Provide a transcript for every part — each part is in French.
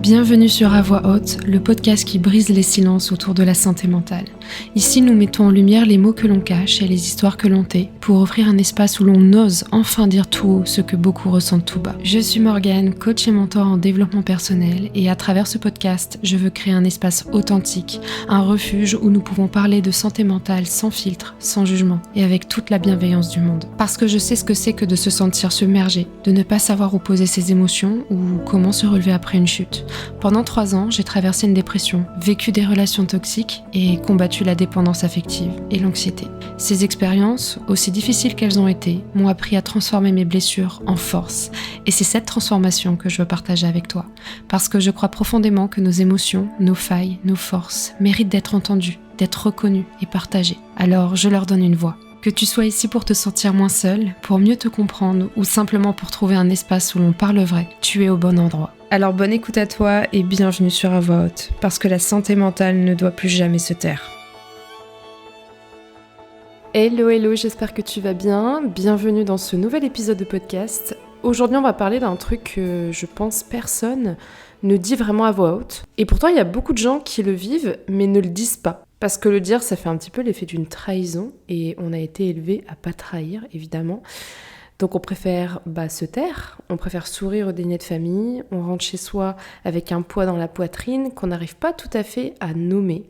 Bienvenue sur À Voix Haute, le podcast qui brise les silences autour de la santé mentale. Ici, nous mettons en lumière les mots que l'on cache et les histoires que l'on tait pour offrir un espace où l'on ose enfin dire tout haut ce que beaucoup ressentent tout bas. Je suis Morgane, coach et mentor en développement personnel et à travers ce podcast, je veux créer un espace authentique, un refuge où nous pouvons parler de santé mentale sans filtre, sans jugement et avec toute la bienveillance du monde. Parce que je sais ce que c'est que de se sentir submergé, de ne pas savoir où poser ses émotions ou comment se relever après une chute. Pendant 3 ans, j'ai traversé une dépression, vécu des relations toxiques et combattu la dépendance affective et l'anxiété. Ces expériences, aussi difficiles qu'elles ont été, m'ont appris à transformer mes blessures en force. Et c'est cette transformation que je veux partager avec toi. Parce que je crois profondément que nos émotions, nos failles, nos forces méritent d'être entendues, d'être reconnues et partagées. Alors je leur donne une voix. Que tu sois ici pour te sentir moins seul, pour mieux te comprendre ou simplement pour trouver un espace où l'on parle vrai, tu es au bon endroit. Alors bonne écoute à toi et bienvenue sur À Voix Haute, parce que la santé mentale ne doit plus jamais se taire. Hello, j'espère que tu vas bien. Bienvenue dans ce nouvel épisode de podcast. Aujourd'hui, on va parler d'un truc que je pense personne ne dit vraiment à voix haute. Et pourtant, il y a beaucoup de gens qui le vivent, mais ne le disent pas. Parce que le dire, ça fait un petit peu l'effet d'une trahison, et on a été élevé à pas trahir, évidemment. Donc on préfère se taire, on préfère sourire au dîner de famille, on rentre chez soi avec un poids dans la poitrine qu'on n'arrive pas tout à fait à nommer.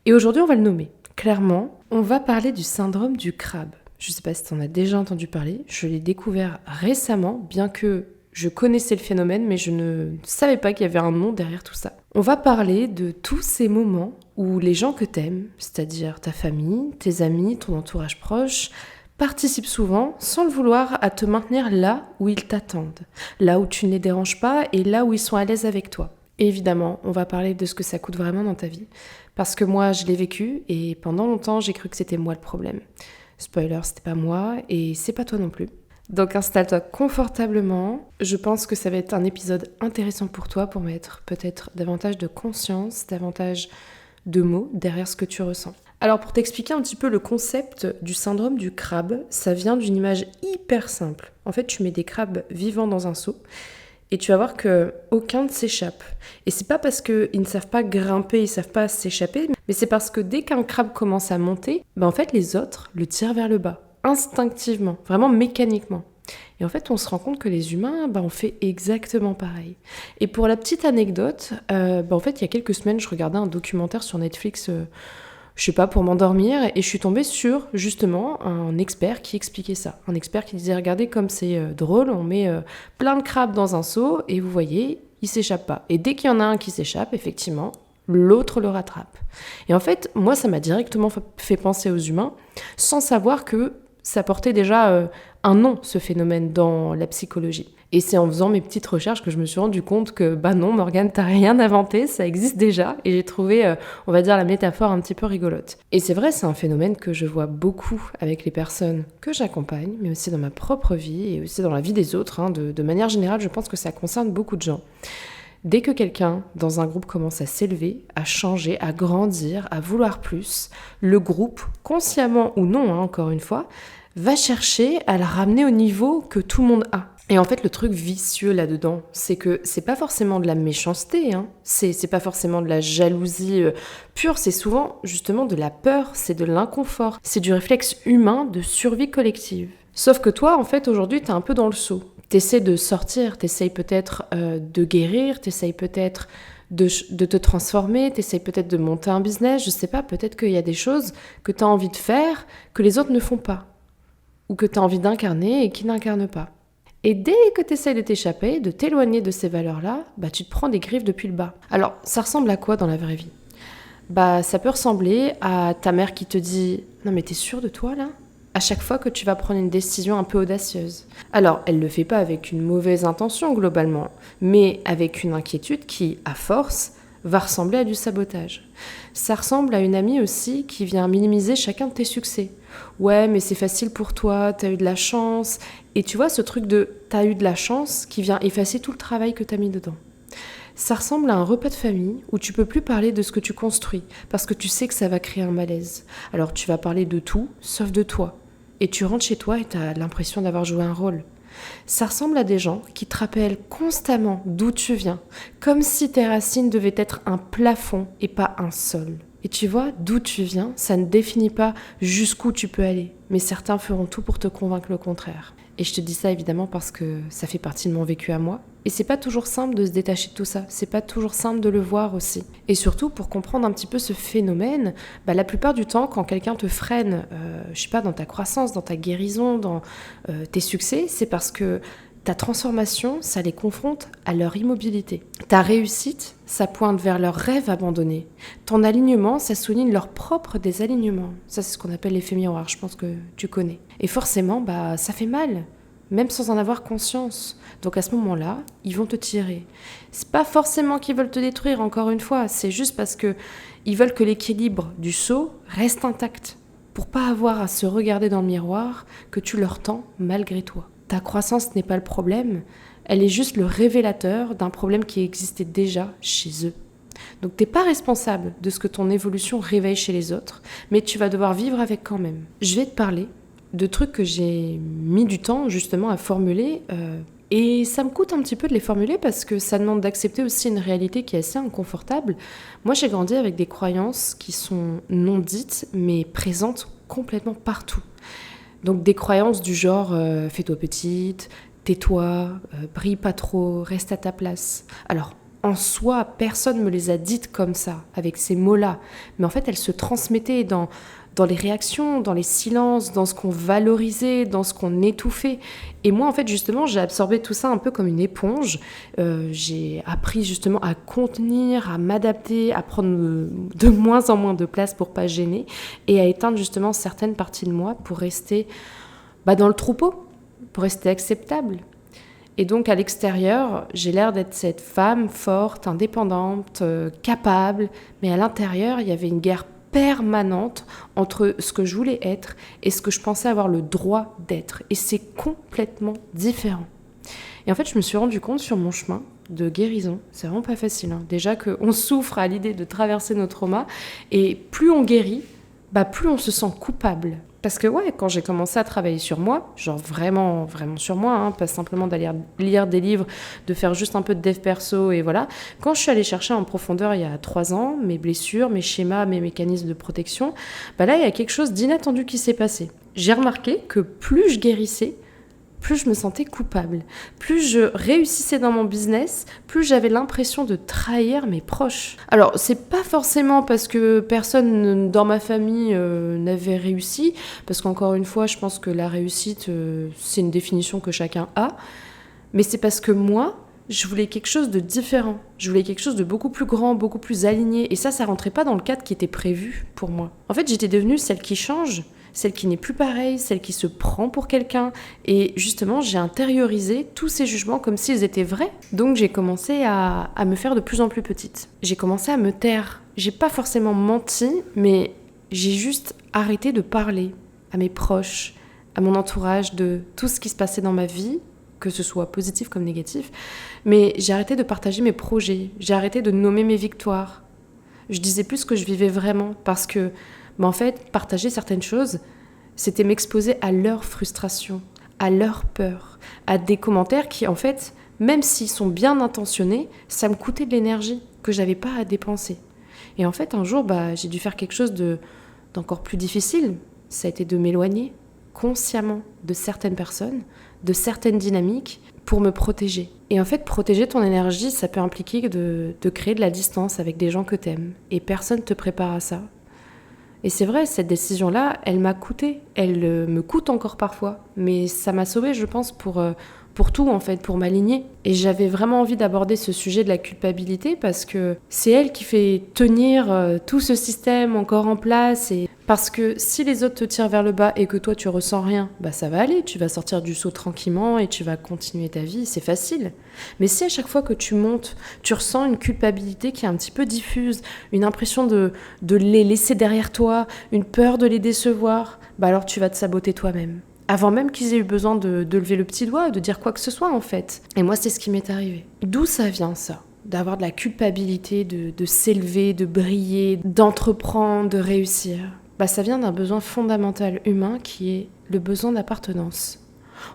Et aujourd'hui, on va le nommer. Clairement, on va parler du syndrome du crabe. Je ne sais pas si tu en as déjà entendu parler, je l'ai découvert récemment, bien que je connaissais le phénomène, mais je ne savais pas qu'il y avait un nom derrière tout ça. On va parler de tous ces moments où les gens que t'aimes, c'est-à-dire ta famille, tes amis, ton entourage proche, participent souvent, sans le vouloir, à te maintenir là où ils t'attendent, là où tu ne les déranges pas et là où ils sont à l'aise avec toi. Et évidemment, on va parler de ce que ça coûte vraiment dans ta vie, parce que moi, je l'ai vécu et pendant longtemps, j'ai cru que c'était moi le problème. Spoiler, c'était pas moi et c'est pas toi non plus. Donc installe-toi confortablement, je pense que ça va être un épisode intéressant pour toi pour mettre peut-être davantage de conscience, davantage de mots derrière ce que tu ressens. Alors pour t'expliquer un petit peu le concept du syndrome du crabe, ça vient d'une image hyper simple. En fait, tu mets des crabes vivants dans un seau et tu vas voir qu'aucun ne s'échappe. Et c'est pas parce qu'ils ne savent pas grimper, ils ne savent pas s'échapper, mais c'est parce que dès qu'un crabe commence à monter, en fait les autres le tirent vers le bas. Instinctivement, vraiment mécaniquement. Et en fait, on se rend compte que les humains, on fait exactement pareil. Et pour la petite anecdote, en fait, il y a quelques semaines, je regardais un documentaire sur Netflix, je sais pas, pour m'endormir, et je suis tombée sur, justement, un expert qui expliquait ça. Un expert qui disait, regardez comme c'est drôle, on met plein de crabes dans un seau, et vous voyez, ils s'échappent pas. Et dès qu'il y en a un qui s'échappe, effectivement, l'autre le rattrape. Et en fait, moi, ça m'a directement fait penser aux humains, sans savoir que ça portait déjà un nom, ce phénomène, dans la psychologie. Et c'est en faisant mes petites recherches que je me suis rendu compte que, non, Morgane, t'as rien inventé, ça existe déjà. Et j'ai trouvé, on va dire, la métaphore un petit peu rigolote. Et c'est vrai, c'est un phénomène que je vois beaucoup avec les personnes que j'accompagne, mais aussi dans ma propre vie et aussi dans la vie des autres. De manière générale, je pense que ça concerne beaucoup de gens. Dès que quelqu'un dans un groupe commence à s'élever, à changer, à grandir, à vouloir plus, le groupe, consciemment ou non, encore une fois, va chercher à la ramener au niveau que tout le monde a. Et en fait, le truc vicieux là-dedans, c'est que c'est pas forcément de la méchanceté, c'est pas forcément de la jalousie pure, c'est souvent justement de la peur, c'est de l'inconfort, c'est du réflexe humain de survie collective. Sauf que toi, en fait, aujourd'hui, t'es un peu dans le seau. T'essaies de sortir, t'essayes peut-être de guérir, t'essayes peut-être de te transformer, t'essayes peut-être de monter un business, je sais pas, peut-être qu'il y a des choses que t'as envie de faire que les autres ne font pas, ou que t'as envie d'incarner et qui n'incarnent pas. Et dès que t'essayes de t'échapper, de t'éloigner de ces valeurs-là, tu te prends des griffes depuis le bas. Alors, ça ressemble à quoi dans la vraie vie ? Ça peut ressembler à ta mère qui te dit « Non mais t'es sûre de toi là ?» à chaque fois que tu vas prendre une décision un peu audacieuse. Alors, elle le fait pas avec une mauvaise intention globalement, mais avec une inquiétude qui, à force, va ressembler à du sabotage. Ça ressemble à une amie aussi qui vient minimiser chacun de tes succès. Ouais, mais c'est facile pour toi, t'as eu de la chance. Et tu vois, ce truc de t'as eu de la chance qui vient effacer tout le travail que t'as mis dedans. Ça ressemble à un repas de famille où tu peux plus parler de ce que tu construis parce que tu sais que ça va créer un malaise. Alors tu vas parler de tout, sauf de toi. et tu rentres chez toi et tu as l'impression d'avoir joué un rôle. Ça ressemble à des gens qui te rappellent constamment d'où tu viens, comme si tes racines devaient être un plafond et pas un sol. Et tu vois, d'où tu viens, ça ne définit pas jusqu'où tu peux aller, mais certains feront tout pour te convaincre le contraire. Et je te dis ça évidemment parce que ça fait partie de mon vécu à moi. Et c'est pas toujours simple de se détacher de tout ça, c'est pas toujours simple de le voir aussi. Et surtout, pour comprendre un petit peu ce phénomène, la plupart du temps, quand quelqu'un te freine, je sais pas, dans ta croissance, dans ta guérison, dans tes succès, c'est parce que ta transformation, ça les confronte à leur immobilité. Ta réussite, ça pointe vers leurs rêves abandonnés. Ton alignement, ça souligne leur propre désalignement. Ça, c'est ce qu'on appelle l'effet miroir, je pense que tu connais. Et forcément, ça fait mal, même sans en avoir conscience. Donc à ce moment-là, ils vont te tirer. C'est pas forcément qu'ils veulent te détruire, encore une fois, c'est juste parce que ils veulent que l'équilibre du saut reste intact, pour pas avoir à se regarder dans le miroir que tu leur tends malgré toi. Ta croissance n'est pas le problème, elle est juste le révélateur d'un problème qui existait déjà chez eux. Donc t'es pas responsable de ce que ton évolution réveille chez les autres, mais tu vas devoir vivre avec quand même. Je vais te parler de trucs que j'ai mis du temps justement à formuler, et ça me coûte un petit peu de les formuler parce que ça demande d'accepter aussi une réalité qui est assez inconfortable. Moi j'ai grandi avec des croyances qui sont non dites, mais présentes complètement partout. Donc des croyances du genre fais-toi petite, tais-toi, brille pas trop, reste à ta place. Alors en soi, personne ne me les a dites comme ça, avec ces mots-là. Mais en fait, elles se transmettaient dans les réactions, dans les silences, dans ce qu'on valorisait, dans ce qu'on étouffait. Et moi, en fait, justement, j'ai absorbé tout ça un peu comme une éponge. J'ai appris justement à contenir, à m'adapter, à prendre de moins en moins de place pour pas gêner et à éteindre justement certaines parties de moi pour rester dans le troupeau, pour rester acceptable. Et donc, à l'extérieur, j'ai l'air d'être cette femme forte, indépendante, capable. Mais à l'intérieur, il y avait une guerre permanente entre ce que je voulais être et ce que je pensais avoir le droit d'être. Et c'est complètement différent. Et en fait, je me suis rendu compte sur mon chemin de guérison, c'est vraiment pas facile. Déjà qu'on souffre à l'idée de traverser nos traumas, et plus on guérit, plus on se sent coupable. Parce que quand j'ai commencé à travailler sur moi, genre vraiment, vraiment sur moi, pas simplement d'aller lire des livres, de faire juste un peu de dev perso et voilà. Quand je suis allée chercher en profondeur il y a 3 ans, mes blessures, mes schémas, mes mécanismes de protection, là il y a quelque chose d'inattendu qui s'est passé. J'ai remarqué que plus je guérissais, plus je me sentais coupable. Plus je réussissais dans mon business, plus j'avais l'impression de trahir mes proches. Alors, c'est pas forcément parce que personne dans ma famille n'avait réussi, parce qu'encore une fois, je pense que la réussite, c'est une définition que chacun a, mais c'est parce que moi, je voulais quelque chose de différent. Je voulais quelque chose de beaucoup plus grand, beaucoup plus aligné, et ça rentrait pas dans le cadre qui était prévu pour moi. En fait, j'étais devenue celle qui change, celle qui n'est plus pareille, celle qui se prend pour quelqu'un. Et justement, j'ai intériorisé tous ces jugements comme s'ils étaient vrais. Donc j'ai commencé à me faire de plus en plus petite. J'ai commencé à me taire. J'ai pas forcément menti, mais j'ai juste arrêté de parler à mes proches, à mon entourage, de tout ce qui se passait dans ma vie, que ce soit positif comme négatif. Mais j'ai arrêté de partager mes projets. J'ai arrêté de nommer mes victoires. Je disais plus ce que je vivais vraiment, parce que en fait, partager certaines choses, c'était m'exposer à leur frustration, à leur peur, à des commentaires qui, en fait, même s'ils sont bien intentionnés, ça me coûtait de l'énergie que j'avais pas à dépenser. Et en fait, un jour, j'ai dû faire quelque chose d'encore plus difficile. Ça a été de m'éloigner consciemment de certaines personnes, de certaines dynamiques, pour me protéger. Et en fait, protéger ton énergie, ça peut impliquer de créer de la distance avec des gens que t'aimes. Et personne te prépare à ça. Et c'est vrai, cette décision-là, elle m'a coûté. Elle me coûte encore parfois. Mais ça m'a sauvée, je pense, pour tout, en fait, pour m'aligner. Et j'avais vraiment envie d'aborder ce sujet de la culpabilité parce que c'est elle qui fait tenir tout ce système encore en place. Et parce que si les autres te tirent vers le bas et que toi, tu ressens rien, ça va aller. Tu vas sortir du seau tranquillement et tu vas continuer ta vie. C'est facile. Mais si à chaque fois que tu montes, tu ressens une culpabilité qui est un petit peu diffuse, une impression de les laisser derrière toi, une peur de les décevoir, alors tu vas te saboter toi-même. Avant même qu'ils aient eu besoin de lever le petit doigt, de dire quoi que ce soit en fait. Et moi, c'est ce qui m'est arrivé. D'où ça vient ça ? D'avoir de la culpabilité, de s'élever, de briller, d'entreprendre, de réussir. Ça vient d'un besoin fondamental humain qui est le besoin d'appartenance.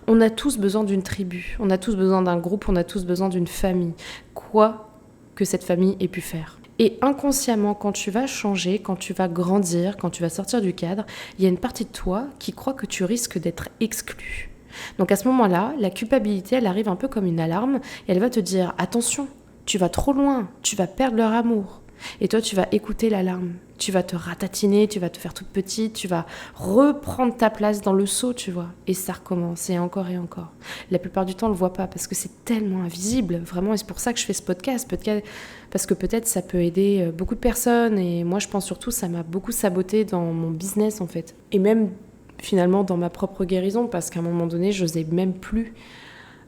On a tous besoin d'une tribu, on a tous besoin d'un groupe, on a tous besoin d'une famille, quoi que cette famille ait pu faire. Et inconsciemment, quand tu vas changer, quand tu vas grandir, quand tu vas sortir du cadre, il y a une partie de toi qui croit que tu risques d'être exclu. Donc à ce moment-là, la culpabilité, elle arrive un peu comme une alarme et elle va te dire « Attention, tu vas trop loin, tu vas perdre leur amour ». Et toi, tu vas écouter l'alarme, tu vas te ratatiner, tu vas te faire toute petite, tu vas reprendre ta place dans le seau, tu vois. Et ça recommence, et encore et encore. La plupart du temps, on ne le voit pas parce que c'est tellement invisible, vraiment. Et c'est pour ça que je fais ce podcast, parce que peut-être ça peut aider beaucoup de personnes. Et moi, je pense surtout, ça m'a beaucoup saboté dans mon business, en fait. Et même, finalement, dans ma propre guérison, parce qu'à un moment donné, je n'osais même plus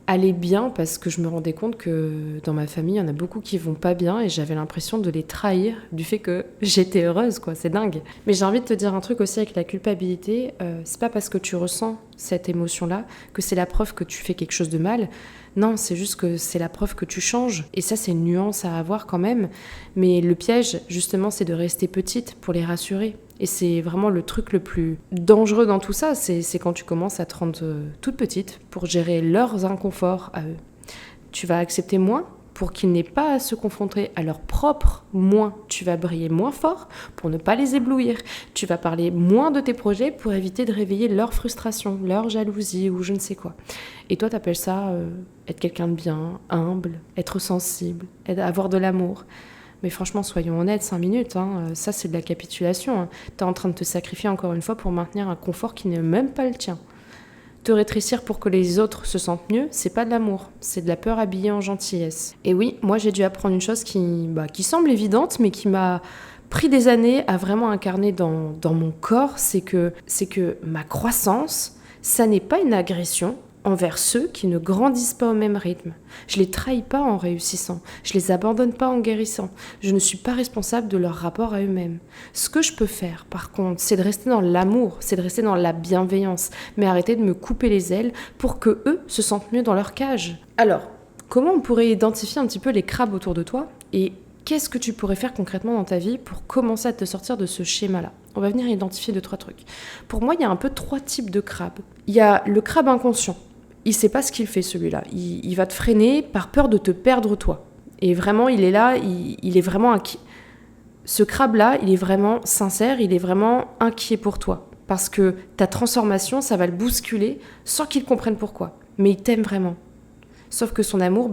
aller bien parce que je me rendais compte que dans ma famille, il y en a beaucoup qui vont pas bien et j'avais l'impression de les trahir du fait que j'étais heureuse, quoi. C'est dingue. Mais j'ai envie de te dire un truc aussi avec la culpabilité. C'est pas parce que tu ressens cette émotion-là que c'est la preuve que tu fais quelque chose de mal. Non, c'est juste que c'est la preuve que tu changes. Et ça, c'est une nuance à avoir quand même. Mais le piège, justement, c'est de rester petite pour les rassurer. Et c'est vraiment le truc le plus dangereux dans tout ça, c'est quand tu commences à te rendre toute petite pour gérer leurs inconforts à eux. Tu vas accepter moins pour qu'ils n'aient pas à se confronter à leur propre moins. Tu vas briller moins fort pour ne pas les éblouir. Tu vas parler moins de tes projets pour éviter de réveiller leur frustration, leur jalousie ou je ne sais quoi. Et toi, t'appelles ça être quelqu'un de bien, humble, être sensible, avoir de l'amour. Mais franchement, soyons honnêtes, 5 minutes, ça c'est de la capitulation. T'es en train de te sacrifier encore une fois pour maintenir un confort qui n'est même pas le tien. Te rétrécir pour que les autres se sentent mieux, c'est pas de l'amour, c'est de la peur habillée en gentillesse. Et oui, moi j'ai dû apprendre une chose qui semble évidente, mais qui m'a pris des années à vraiment incarner dans mon corps, c'est que ma croissance, ça n'est pas une agression envers ceux qui ne grandissent pas au même rythme. Je les trahis pas en réussissant, je les abandonne pas en guérissant. Je ne suis pas responsable de leur rapport à eux-mêmes. Ce que je peux faire, par contre, c'est de rester dans l'amour, c'est de rester dans la bienveillance, mais arrêter de me couper les ailes pour que eux se sentent mieux dans leur cage. Alors, comment on pourrait identifier un petit peu les crabes autour de toi et qu'est-ce que tu pourrais faire concrètement dans ta vie pour commencer à te sortir de ce schéma-là ? On va venir identifier 2-3 trucs. Pour moi, il y a un peu 3 types de crabes. Il y a le crabe inconscient. Il sait pas ce qu'il fait, celui-là. Il va te freiner par peur de te perdre, toi. Et vraiment, il est là, il est vraiment inquiet. Ce crabe-là, il est vraiment sincère, il est vraiment inquiet pour toi. Parce que ta transformation, ça va le bousculer sans qu'il comprenne pourquoi. Mais il t'aime vraiment. Sauf que son amour,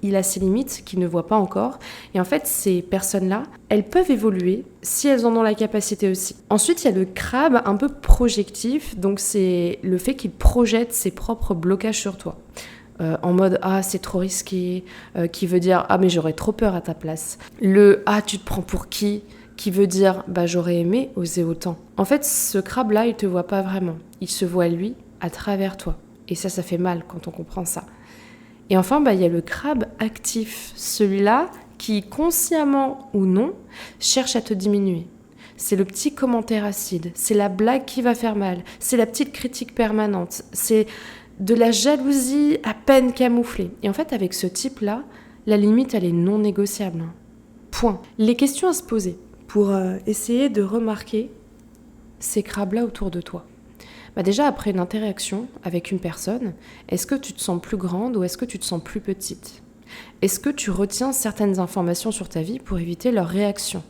il a ses limites qu'il ne voit pas encore. Et en fait, ces personnes-là, elles peuvent évoluer si elles en ont la capacité aussi. Ensuite, il y a le crabe un peu projectif. Donc, c'est le fait qu'il projette ses propres blocages sur toi. En mode « Ah, c'est trop risqué », qui veut dire « Ah, mais j'aurais trop peur à ta place ». Le « Ah, tu te prends pour qui ?» qui veut dire « J'aurais aimé oser autant ». En fait, ce crabe-là, il te voit pas vraiment. Il se voit, lui, à travers toi. Et ça fait mal quand on comprend ça. Et enfin, il y a le crabe actif, celui-là qui, consciemment ou non, cherche à te diminuer. C'est le petit commentaire acide, c'est la blague qui va faire mal, c'est la petite critique permanente, c'est de la jalousie à peine camouflée. Et en fait, avec ce type-là, la limite, elle est non négociable. Point. Les questions à se poser pour essayer de remarquer ces crabes-là autour de toi. Déjà, après une interaction avec une personne, est-ce que tu te sens plus grande ou est-ce que tu te sens plus petite ? Est-ce que tu retiens certaines informations sur ta vie pour éviter leur réaction ?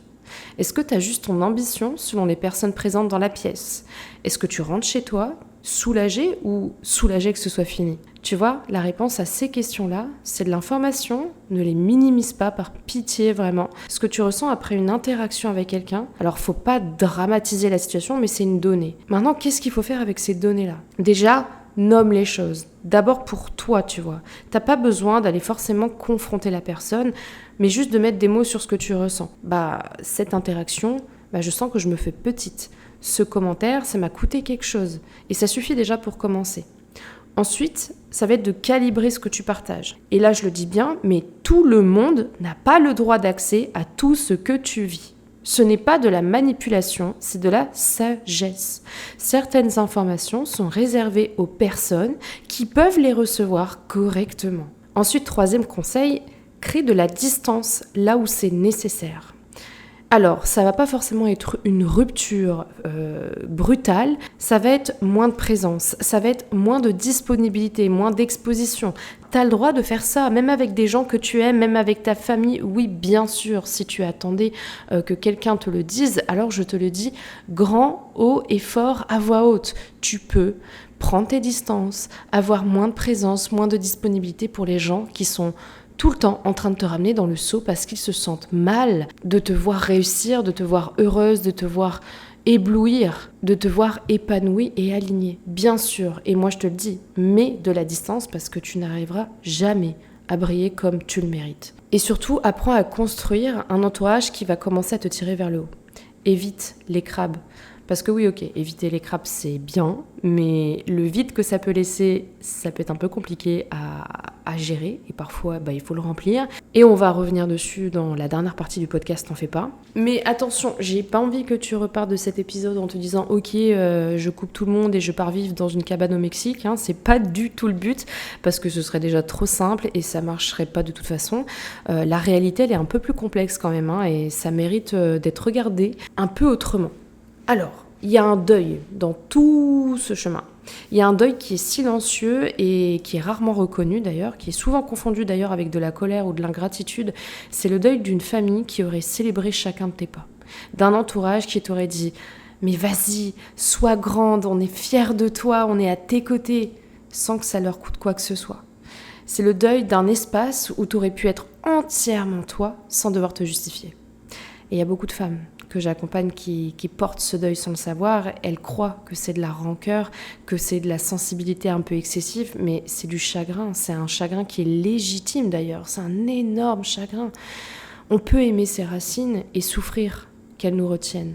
Est-ce que tu as juste ton ambition selon les personnes présentes dans la pièce ? Est-ce que tu rentres chez toi soulagé ou soulagé que ce soit fini ? Tu vois, la réponse à ces questions-là, c'est de l'information. Ne les minimise pas, par pitié, vraiment. Ce que tu ressens après une interaction avec quelqu'un, alors faut pas dramatiser la situation, mais c'est une donnée. Maintenant, qu'est-ce qu'il faut faire avec ces données-là ? Déjà, nomme les choses. D'abord pour toi, tu vois. T'as pas besoin d'aller forcément confronter la personne, mais juste de mettre des mots sur ce que tu ressens. Cette interaction, je sens que je me fais petite. Ce commentaire, ça m'a coûté quelque chose. Et ça suffit déjà pour commencer. Ensuite, ça va être de calibrer ce que tu partages. Et là, je le dis bien, mais tout le monde n'a pas le droit d'accès à tout ce que tu vis. Ce n'est pas de la manipulation, c'est de la sagesse. Certaines informations sont réservées aux personnes qui peuvent les recevoir correctement. Ensuite, 3e conseil, crée de la distance là où c'est nécessaire. Alors, ça va pas forcément être une rupture brutale, ça va être moins de présence, ça va être moins de disponibilité, moins d'exposition. T'as le droit de faire ça, même avec des gens que tu aimes, même avec ta famille. Oui, bien sûr, si tu attendais que quelqu'un te le dise, alors je te le dis grand, haut et fort à voix haute. Tu peux prendre tes distances, avoir moins de présence, moins de disponibilité pour les gens qui sont tout le temps en train de te ramener dans le seau parce qu'ils se sentent mal de te voir réussir, de te voir heureuse, de te voir éblouir, de te voir épanouie et alignée. Bien sûr, et moi je te le dis, mets de la distance parce que tu n'arriveras jamais à briller comme tu le mérites. Et surtout, apprends à construire un entourage qui va commencer à te tirer vers le haut. Évite les crabes. Parce que oui, ok, éviter les crabes, c'est bien, mais le vide que ça peut laisser, ça peut être un peu compliqué à gérer, et parfois, il faut le remplir. Et on va revenir dessus dans la dernière partie du podcast, t'en fais pas. Mais attention, j'ai pas envie que tu repartes de cet épisode en te disant « Ok, je coupe tout le monde et je pars vivre dans une cabane au Mexique », c'est pas du tout le but, parce que ce serait déjà trop simple et ça marcherait pas de toute façon. La réalité, elle est un peu plus complexe quand même, et ça mérite d'être regardé un peu autrement. Alors, il y a un deuil dans tout ce chemin. Il y a un deuil qui est silencieux et qui est rarement reconnu d'ailleurs, qui est souvent confondu d'ailleurs avec de la colère ou de l'ingratitude. C'est le deuil d'une famille qui aurait célébré chacun de tes pas. D'un entourage qui t'aurait dit « Mais vas-y, sois grande, on est fiers de toi, on est à tes côtés », sans que ça leur coûte quoi que ce soit. C'est le deuil d'un espace où tu aurais pu être entièrement toi sans devoir te justifier. Et il y a beaucoup de femmes que j'accompagne qui portent ce deuil sans le savoir. Elles croient que c'est de la rancœur, que c'est de la sensibilité un peu excessive, mais c'est du chagrin. C'est un chagrin qui est légitime d'ailleurs. C'est un énorme chagrin. On peut aimer ses racines et souffrir qu'elles nous retiennent.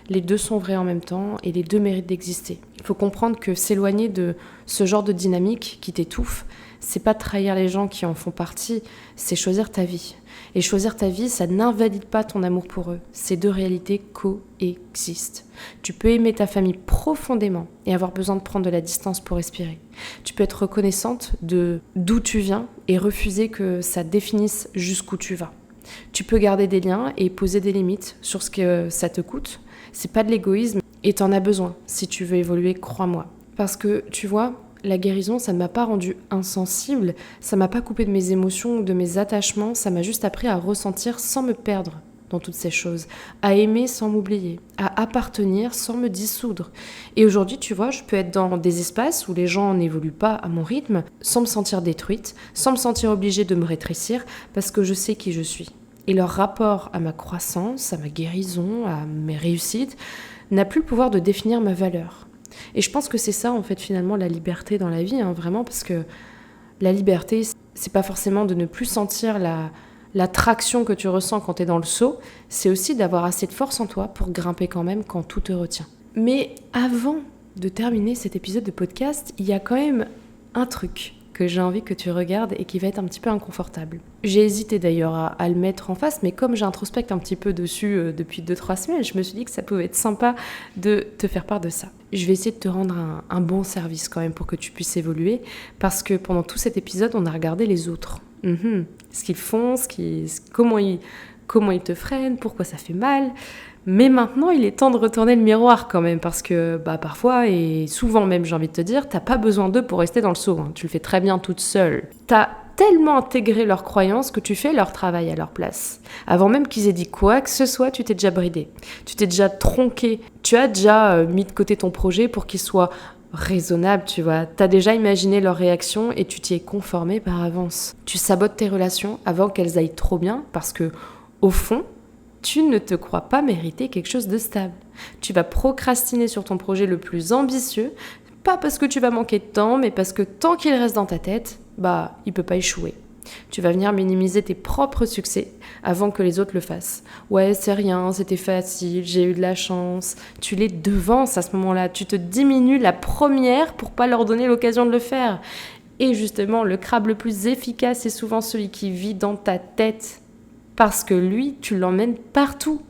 Les deux sont vrais en même temps et les deux méritent d'exister. Il faut comprendre que s'éloigner de ce genre de dynamique qui t'étouffe, c'est pas trahir les gens qui en font partie, c'est choisir ta vie. Et choisir ta vie, ça n'invalide pas ton amour pour eux. Ces deux réalités coexistent. Tu peux aimer ta famille profondément et avoir besoin de prendre de la distance pour respirer. Tu peux être reconnaissante de d'où tu viens et refuser que ça définisse jusqu'où tu vas. Tu peux garder des liens et poser des limites sur ce que ça te coûte. C'est pas de l'égoïsme et t'en as besoin si tu veux évoluer, crois-moi. Parce que, tu vois, la guérison, ça ne m'a pas rendue insensible, ça m'a pas coupé de mes émotions ou de mes attachements, ça m'a juste appris à ressentir sans me perdre dans toutes ces choses, à aimer sans m'oublier, à appartenir sans me dissoudre. Et aujourd'hui, tu vois, je peux être dans des espaces où les gens n'évoluent pas à mon rythme, sans me sentir détruite, sans me sentir obligée de me rétrécir, parce que je sais qui je suis. Et leur rapport à ma croissance, à ma guérison, à mes réussites, n'a plus le pouvoir de définir ma valeur. Et je pense que c'est ça, en fait, finalement, la liberté dans la vie, vraiment, parce que la liberté, c'est pas forcément de ne plus sentir la traction que tu ressens quand t'es dans le seau, c'est aussi d'avoir assez de force en toi pour grimper quand même quand tout te retient. Mais avant de terminer cet épisode de podcast, il y a quand même un truc que j'ai envie que tu regardes et qui va être un petit peu inconfortable. J'ai hésité d'ailleurs à le mettre en face, mais comme j'introspecte un petit peu dessus depuis 2-3 semaines, je me suis dit que ça pouvait être sympa de te faire part de ça. Je vais essayer de te rendre un bon service quand même pour que tu puisses évoluer, parce que pendant tout cet épisode, on a regardé les autres. Ce qu'ils font, comment ils te freinent, pourquoi ça fait mal. Mais maintenant, il est temps de retourner le miroir quand même, parce que parfois, et souvent même, j'ai envie de te dire, t'as pas besoin d'eux pour rester dans le seau. Tu le fais très bien toute seule. T'as tellement intégré leurs croyances que tu fais leur travail à leur place. Avant même qu'ils aient dit quoi que ce soit, tu t'es déjà bridé. Tu t'es déjà tronqué. Tu as déjà mis de côté ton projet pour qu'il soit raisonnable, tu vois. T'as déjà imaginé leur réaction et tu t'y es conformé par avance. Tu sabotes tes relations avant qu'elles aillent trop bien, parce que, au fond, tu ne te crois pas mériter quelque chose de stable. Tu vas procrastiner sur ton projet le plus ambitieux, pas parce que tu vas manquer de temps, mais parce que tant qu'il reste dans ta tête, il peut pas échouer. Tu vas venir minimiser tes propres succès avant que les autres le fassent. Ouais, c'est rien, c'était facile, j'ai eu de la chance. Tu les devances à ce moment-là. Tu te diminues la première pour pas leur donner l'occasion de le faire. Et justement, le crabe le plus efficace est souvent celui qui vit dans ta tête. Parce que lui, tu l'emmènes partout.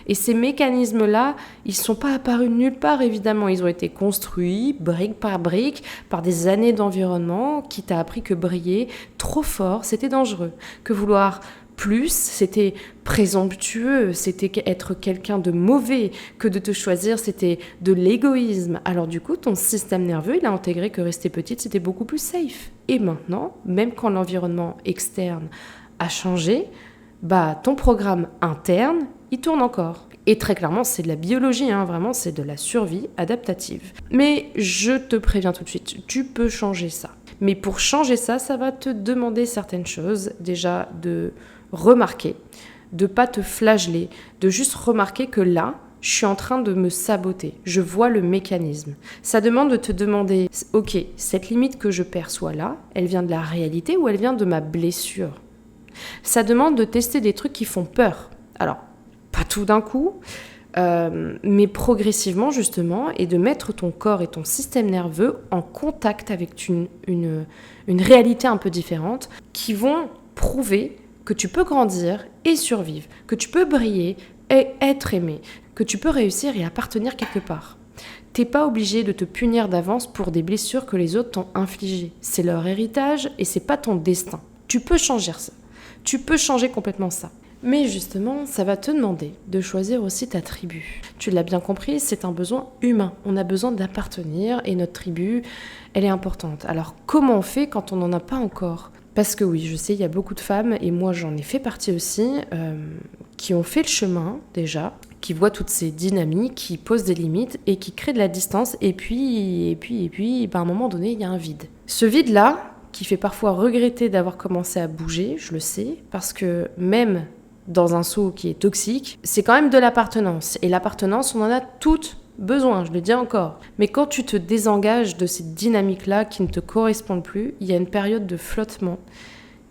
Et ces mécanismes-là, ils ne sont pas apparus nulle part, évidemment. Ils ont été construits, brique par brique, par des années d'environnement qui t'a appris que briller trop fort, c'était dangereux. Que vouloir plus, c'était présomptueux, c'était être quelqu'un de mauvais, que de te choisir, c'était de l'égoïsme. Alors du coup, ton système nerveux, il a intégré que rester petite, c'était beaucoup plus safe. Et maintenant, même quand l'environnement externe a changé, ton programme interne, il tourne encore. Et très clairement, c'est de la biologie, vraiment, c'est de la survie adaptative. Mais je te préviens tout de suite, tu peux changer ça. Mais pour changer ça, ça va te demander certaines choses. Déjà, de remarquer, de pas te flageller, de juste remarquer que là, je suis en train de me saboter. Je vois le mécanisme. Ça demande de te demander, ok, cette limite que je perçois là, elle vient de la réalité ou elle vient de ma blessure ? Ça demande de tester des trucs qui font peur. Alors, pas tout d'un coup, mais progressivement justement, et de mettre ton corps et ton système nerveux en contact avec une réalité un peu différente, qui vont prouver que tu peux grandir et survivre, que tu peux briller et être aimé, que tu peux réussir et appartenir quelque part. T'es pas obligé de te punir d'avance pour des blessures que les autres t'ont infligées. C'est leur héritage et c'est pas ton destin. Tu peux changer ça. Tu peux changer complètement ça. Mais justement, ça va te demander de choisir aussi ta tribu. Tu l'as bien compris, c'est un besoin humain. On a besoin d'appartenir et notre tribu, elle est importante. Alors comment on fait quand on n'en a pas encore ? Parce que oui, je sais, il y a beaucoup de femmes, et moi j'en ai fait partie aussi, qui ont fait le chemin déjà, qui voient toutes ces dynamiques, qui posent des limites et qui créent de la distance. Et puis, à un moment donné, il y a un vide. Ce vide-là, qui fait parfois regretter d'avoir commencé à bouger, je le sais, parce que même dans un seau qui est toxique, c'est quand même de l'appartenance. Et l'appartenance, on en a toutes besoin, je le dis encore. Mais quand tu te désengages de cette dynamique-là qui ne te correspond plus, il y a une période de flottement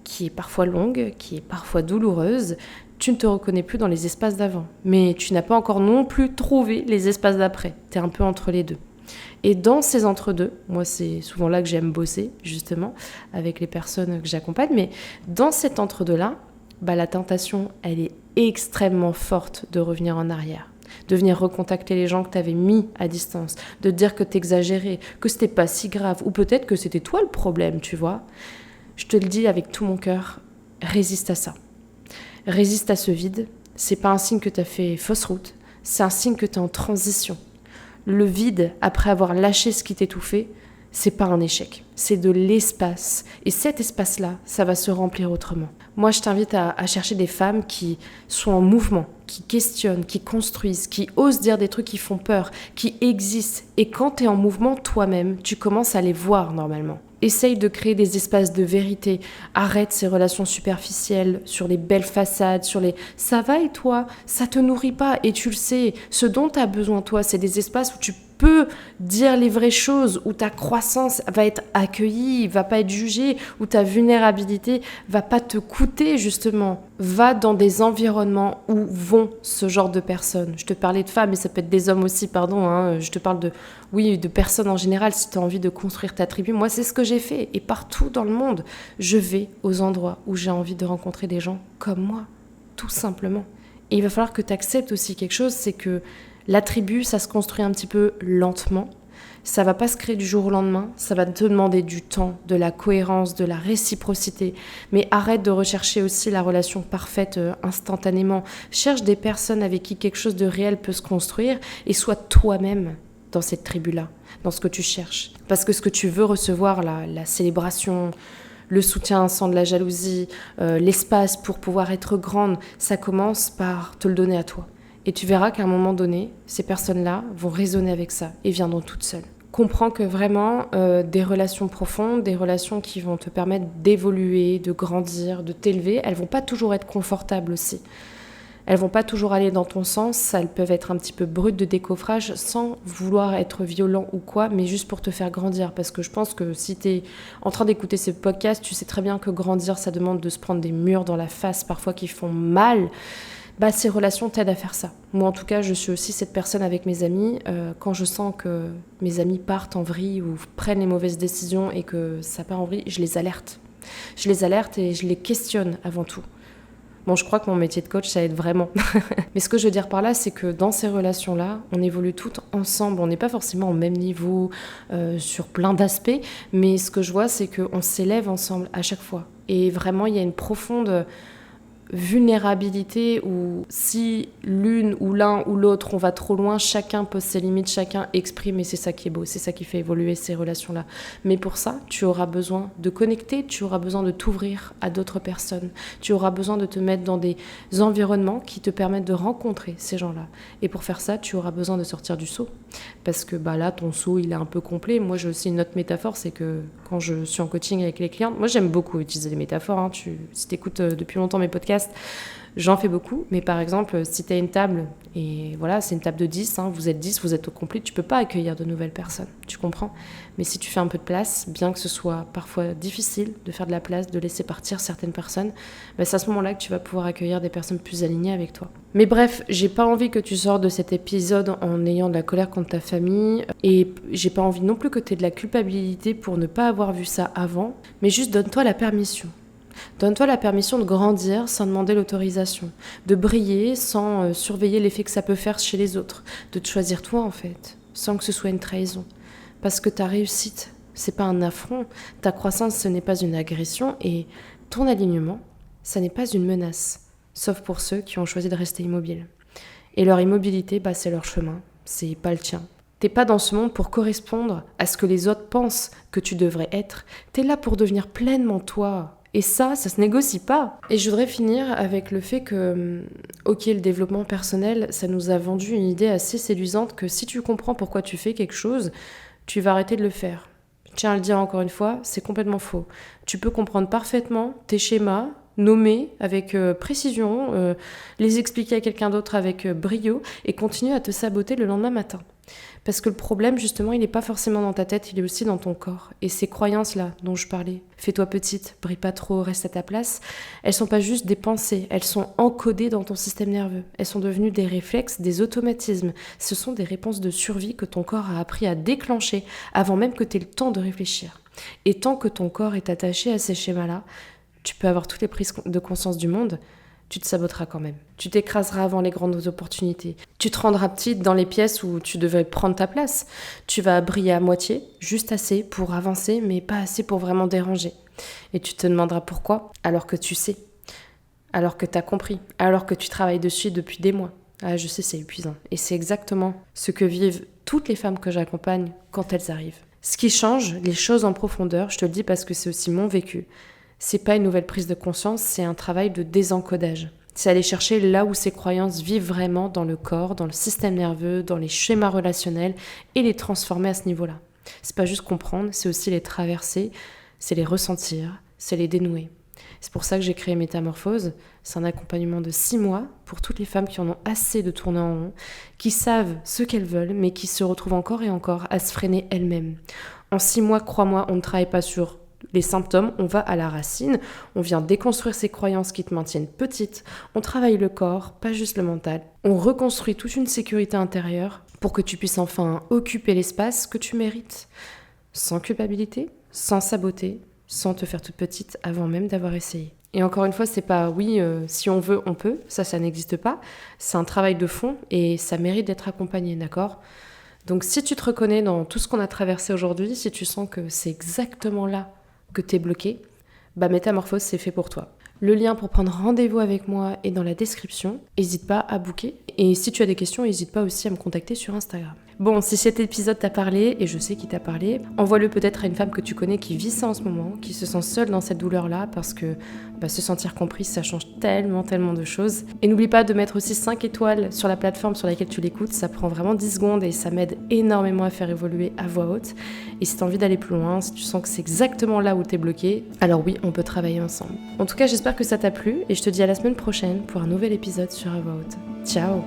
qui est parfois longue, qui est parfois douloureuse. Tu ne te reconnais plus dans les espaces d'avant. Mais tu n'as pas encore non plus trouvé les espaces d'après. Tu es un peu entre les deux. Et dans ces entre-deux, moi c'est souvent là que j'aime bosser, justement, avec les personnes que j'accompagne, mais dans cet entre-deux-là, la tentation, elle est extrêmement forte de revenir en arrière. De venir recontacter les gens que tu avais mis à distance, de te dire que t'exagérais, que c'était pas si grave, ou peut-être que c'était toi le problème, tu vois. Je te le dis avec tout mon cœur, résiste à ça. Résiste à ce vide. C'est pas un signe que t'as fait fausse route, c'est un signe que t'es en transition. Le vide, après avoir lâché ce qui t'étouffait, c'est pas un échec, c'est de l'espace. Et cet espace-là, ça va se remplir autrement. Moi, je t'invite à chercher des femmes qui sont en mouvement, qui questionnent, qui construisent, qui osent dire des trucs qui font peur, qui existent. Et quand tu es en mouvement toi-même, tu commences à les voir normalement. Essaye de créer des espaces de vérité. Arrête ces relations superficielles sur les belles façades, sur les « ça va et toi ?» Ça te nourrit pas et tu le sais. Ce dont tu as besoin toi, c'est des espaces où tu peux dire les vraies choses, où ta croissance va être accueillie, va pas être jugée, où ta vulnérabilité va pas te coûter justement. Va dans des environnements où vont ce genre de personnes. Je te parlais de femmes, mais ça peut être des hommes aussi, pardon. Je te parle de personnes en général, si tu as envie de construire ta tribu. Moi, c'est ce que j'ai fait. Et partout dans le monde, je vais aux endroits où j'ai envie de rencontrer des gens comme moi, tout simplement. Et il va falloir que tu acceptes aussi quelque chose, c'est que la tribu, ça se construit un petit peu lentement. Ça va pas se créer du jour au lendemain. Ça va te demander du temps, de la cohérence, de la réciprocité. Mais arrête de rechercher aussi la relation parfaite instantanément. Cherche des personnes avec qui quelque chose de réel peut se construire et sois toi-même dans cette tribu-là, dans ce que tu cherches. Parce que ce que tu veux recevoir, la célébration, le soutien sans de la jalousie, l'espace pour pouvoir être grande, ça commence par te le donner à toi. Et tu verras qu'à un moment donné, ces personnes-là vont résonner avec ça et viendront toutes seules. Comprends que vraiment, des relations profondes, des relations qui vont te permettre d'évoluer, de grandir, de t'élever, elles vont pas toujours être confortables aussi. Elles vont pas toujours aller dans ton sens, elles peuvent être un petit peu brutes de décoffrage sans vouloir être violent ou quoi, mais juste pour te faire grandir. Parce que je pense que si tu es en train d'écouter ces podcasts, tu sais très bien que grandir, ça demande de se prendre des murs dans la face, parfois qui font mal. Ces relations t'aident à faire ça. Moi, en tout cas, je suis aussi cette personne avec mes amis. Quand je sens que mes amis partent en vrille ou prennent les mauvaises décisions et que ça part en vrille, je les alerte. Je les alerte et je les questionne avant tout. Bon, je crois que mon métier de coach, ça aide vraiment. Mais ce que je veux dire par là, c'est que dans ces relations-là, on évolue toutes ensemble. On n'est pas forcément au même niveau sur plein d'aspects. Mais ce que je vois, c'est qu'on s'élève ensemble à chaque fois. Et vraiment, il y a une profonde vulnérabilité où si l'une ou l'un ou l'autre on va trop loin, chacun pose ses limites, chacun exprime et c'est ça qui est beau, c'est ça qui fait évoluer ces relations-là. Mais pour ça, tu auras besoin de connecter, tu auras besoin de t'ouvrir à d'autres personnes, tu auras besoin de te mettre dans des environnements qui te permettent de rencontrer ces gens-là. Et pour faire ça, tu auras besoin de sortir du seau. Parce que là, ton seau, il est un peu complet. Moi, j'ai aussi une autre métaphore, c'est que quand je suis en coaching avec les clientes, moi j'aime beaucoup utiliser des métaphores. Si tu écoutes depuis longtemps mes podcasts, j'en fais beaucoup, mais par exemple, si tu as une table, et voilà, c'est une table de 10, vous êtes 10, vous êtes au complet, tu peux pas accueillir de nouvelles personnes, tu comprends ? Mais si tu fais un peu de place, bien que ce soit parfois difficile de faire de la place, de laisser partir certaines personnes, c'est à ce moment-là que tu vas pouvoir accueillir des personnes plus alignées avec toi. Mais bref, j'ai pas envie que tu sors de cet épisode en ayant de la colère contre ta famille, et j'ai pas envie non plus que tu aies de la culpabilité pour ne pas avoir vu ça avant, mais juste donne-toi la permission. Donne-toi la permission de grandir sans demander l'autorisation, de briller sans surveiller l'effet que ça peut faire chez les autres, de te choisir toi en fait, sans que ce soit une trahison. Parce que ta réussite, c'est pas un affront, ta croissance ce n'est pas une agression et ton alignement, ça n'est pas une menace, sauf pour ceux qui ont choisi de rester immobiles. Et leur immobilité, c'est leur chemin, c'est pas le tien. T'es pas dans ce monde pour correspondre à ce que les autres pensent que tu devrais être, t'es là pour devenir pleinement toi. Et ça se négocie pas. Et je voudrais finir avec le fait que, le développement personnel, ça nous a vendu une idée assez séduisante que si tu comprends pourquoi tu fais quelque chose, tu vas arrêter de le faire. Je tiens à le dire encore une fois, c'est complètement faux. Tu peux comprendre parfaitement tes schémas, nommer avec précision, les expliquer à quelqu'un d'autre avec brio et continuer à te saboter le lendemain matin. Parce que le problème, justement, il n'est pas forcément dans ta tête, il est aussi dans ton corps. Et ces croyances-là dont je parlais, fais-toi petite, brille pas trop, reste à ta place, elles sont pas juste des pensées, elles sont encodées dans ton système nerveux. Elles sont devenues des réflexes, des automatismes. Ce sont des réponses de survie que ton corps a appris à déclencher avant même que tu aies le temps de réfléchir. Et tant que ton corps est attaché à ces schémas-là, tu peux avoir toutes les prises de conscience du monde, tu te saboteras quand même. Tu t'écraseras avant les grandes opportunités. Tu te rendras petite dans les pièces où tu devais prendre ta place. Tu vas briller à moitié, juste assez pour avancer, mais pas assez pour vraiment déranger. Et tu te demanderas pourquoi, alors que tu sais, alors que tu as compris, alors que tu travailles dessus depuis des mois. Ah, je sais, c'est épuisant. Et c'est exactement ce que vivent toutes les femmes que j'accompagne quand elles arrivent. Ce qui change les choses en profondeur, je te le dis parce que c'est aussi mon vécu, c'est pas une nouvelle prise de conscience, c'est un travail de désencodage. C'est aller chercher là où ces croyances vivent vraiment dans le corps, dans le système nerveux, dans les schémas relationnels et les transformer à ce niveau-là. C'est pas juste comprendre, c'est aussi les traverser, c'est les ressentir, c'est les dénouer. C'est pour ça que j'ai créé Métamorphose. C'est un accompagnement de 6 mois pour toutes les femmes qui en ont assez de tourner en rond, qui savent ce qu'elles veulent, mais qui se retrouvent encore et encore à se freiner elles-mêmes. En 6 mois, crois-moi, on ne travaille pas sur les symptômes, on va à la racine, on vient déconstruire ces croyances qui te maintiennent petite, on travaille le corps, pas juste le mental, on reconstruit toute une sécurité intérieure pour que tu puisses enfin occuper l'espace que tu mérites, sans culpabilité, sans saboter, sans te faire toute petite avant même d'avoir essayé. Et encore une fois, c'est pas si on veut, on peut, ça n'existe pas, c'est un travail de fond et ça mérite d'être accompagné, d'accord ? Donc si tu te reconnais dans tout ce qu'on a traversé aujourd'hui, si tu sens que c'est exactement là que t'es bloqué, Métamorphose, c'est fait pour toi. Le lien pour prendre rendez-vous avec moi est dans la description. N'hésite pas à booker. Et si tu as des questions, n'hésite pas aussi à me contacter sur Instagram. Bon, si cet épisode t'a parlé, et je sais qu'il t'a parlé, envoie-le peut-être à une femme que tu connais qui vit ça en ce moment, qui se sent seule dans cette douleur-là, parce que se sentir comprise, ça change tellement de choses. Et n'oublie pas de mettre aussi 5 étoiles sur la plateforme sur laquelle tu l'écoutes, ça prend vraiment 10 secondes et ça m'aide énormément à faire évoluer à voix haute. Et si t'as envie d'aller plus loin, si tu sens que c'est exactement là où t'es bloqué, alors oui, on peut travailler ensemble. En tout cas, j'espère que ça t'a plu et je te dis à la semaine prochaine pour un nouvel épisode sur à voix haute. Ciao!